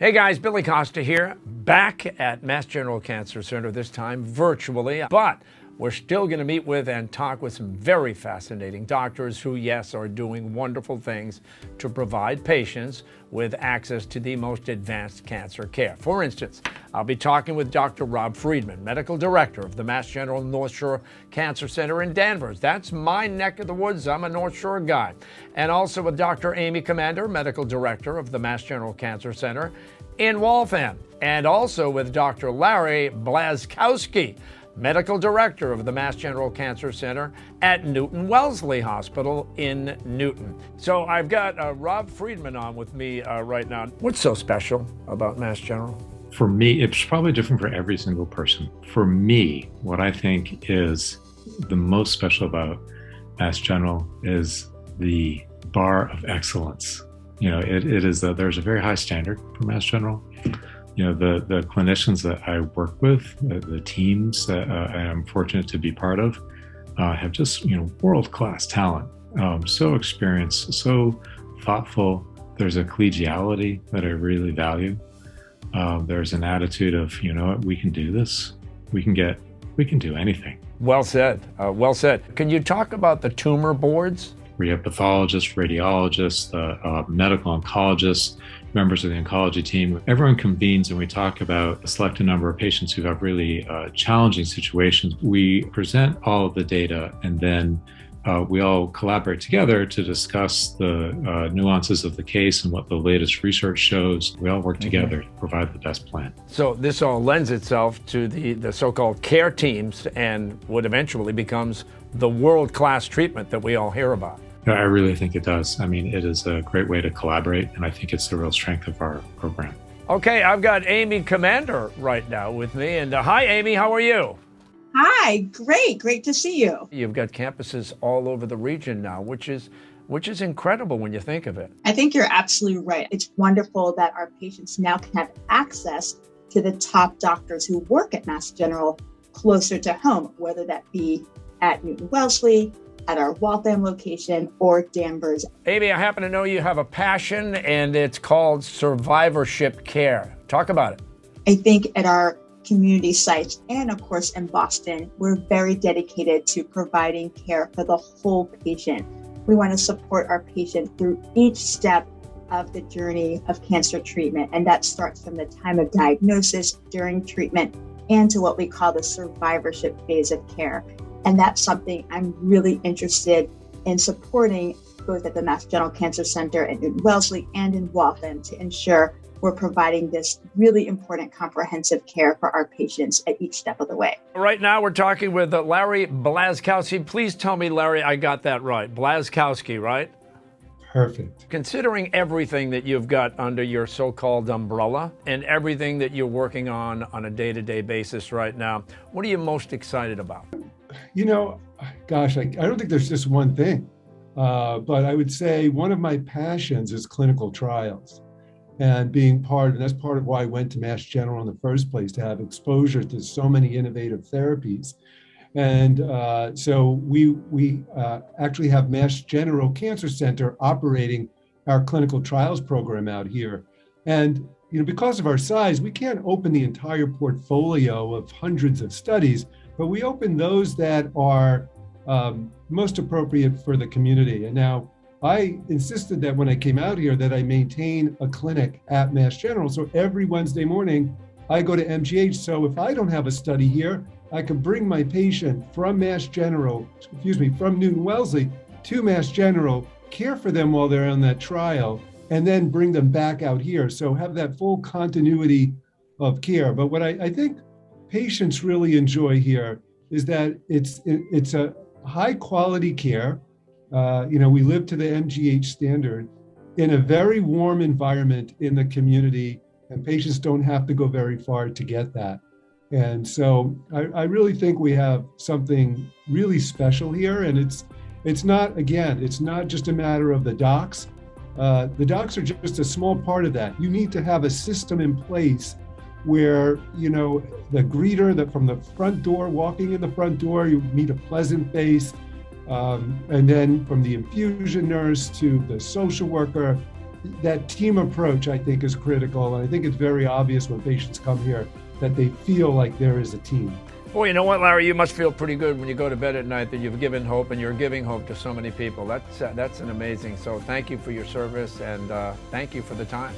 Hey guys, Billy Costa here, back at Mass General Cancer Center, this time virtually, but we're still going to meet with and talk with some very fascinating doctors who, yes, are doing wonderful things to provide patients with access to the most advanced cancer care. For instance, I'll be talking with Dr. Robb Friedman, Medical Director of the Mass General North Shore Cancer Center in Danvers. That's my neck of the woods. I'm a North Shore guy. And also with Dr. Amy Comander, Medical Director of the Mass General Cancer Center in Waltham. And also with Dr. Larry Blaszkowsky, Medical Director of the Mass General Cancer Center at Newton-Wellesley Hospital in Newton. So I've got Robb Friedman on with me right now. What's so special about Mass General? For me, it's probably different for every single person. For me, what I think is the most special about Mass General is the bar of excellence. You know, it is there's a very high standard for Mass General. You know, the clinicians that I work with, the teams that I am fortunate to be part of, have just, world-class talent. So experienced, so thoughtful. There's a collegiality that I really value. There's an attitude of, we can do this. We can do anything. Well said. Well said. Can you talk about the tumor boards? We have pathologists, radiologists, medical oncologists, members of the oncology team. Everyone convenes and we talk about a selected number of patients who have really challenging situations. We present all of the data and then we all collaborate together to discuss the nuances of the case and what the latest research shows. We all work together to provide the best plan. So this all lends itself to the so-called care teams and what eventually becomes the world-class treatment that we all hear about. I really think it does. I mean, it is a great way to collaborate, and I think it's the real strength of our program. Okay, I've got Amy Comander right now with me. And hi, Amy, how are you? Hi, great to see you. You've got campuses all over the region now, which is incredible when you think of it. I think you're absolutely right. It's wonderful that our patients now can have access to the top doctors who work at Mass General closer to home, whether that be at Newton-Wellesley, at our Waltham location, or Danvers. Amy, I happen to know you have a passion, and it's called survivorship care. Talk about it. I think at our community sites and of course in Boston, we're very dedicated to providing care for the whole patient. We want to support our patient through each step of the journey of cancer treatment. And that starts from the time of diagnosis, during treatment, and to what we call the survivorship phase of care. And that's something I'm really interested in supporting both at the Mass General Cancer Center at Newton-Wellesley and in Waltham to ensure we're providing this really important comprehensive care for our patients at each step of the way. Right now we're talking with Larry Blaszkowsky. Please tell me, Larry, I got that right. Blaszkowsky, right? Perfect. Considering everything that you've got under your so-called umbrella and everything that you're working on a day-to-day basis right now, what are you most excited about? Gosh, I don't think there's just one thing, but I would say one of my passions is clinical trials and that's part of why I went to Mass General in the first place, to have exposure to so many innovative therapies. And so we actually have Mass General Cancer Center operating our clinical trials program out here. And because of our size, we can't open the entire portfolio of hundreds of studies, but we open those that are most appropriate for the community. And now I insisted that when I came out here that I maintain a clinic at Mass General. So every Wednesday morning, I go to MGH. So if I don't have a study here, I can bring my patient from from Newton-Wellesley to Mass General, care for them while they're on that trial, and then bring them back out here. So have that full continuity of care. But what I think patients really enjoy here is that it's a high quality care. We live to the MGH standard in a very warm environment in the community, and patients don't have to go very far to get that. And so I really think we have something really special here. And it's not just a matter of the docs. The docs are just a small part of that. You need to have a system in place where, the greeter that from the front door, walking in the front door, you meet a pleasant face. And then from the infusion nurse to the social worker that team approach, I think, is critical. And I think it's very obvious when patients come here that they feel like there is a team. Well, you know what, Larry? You must feel pretty good when you go to bed at night that you've given hope, and you're giving hope to so many people. That's an amazing. So thank you for your service, and thank you for the time.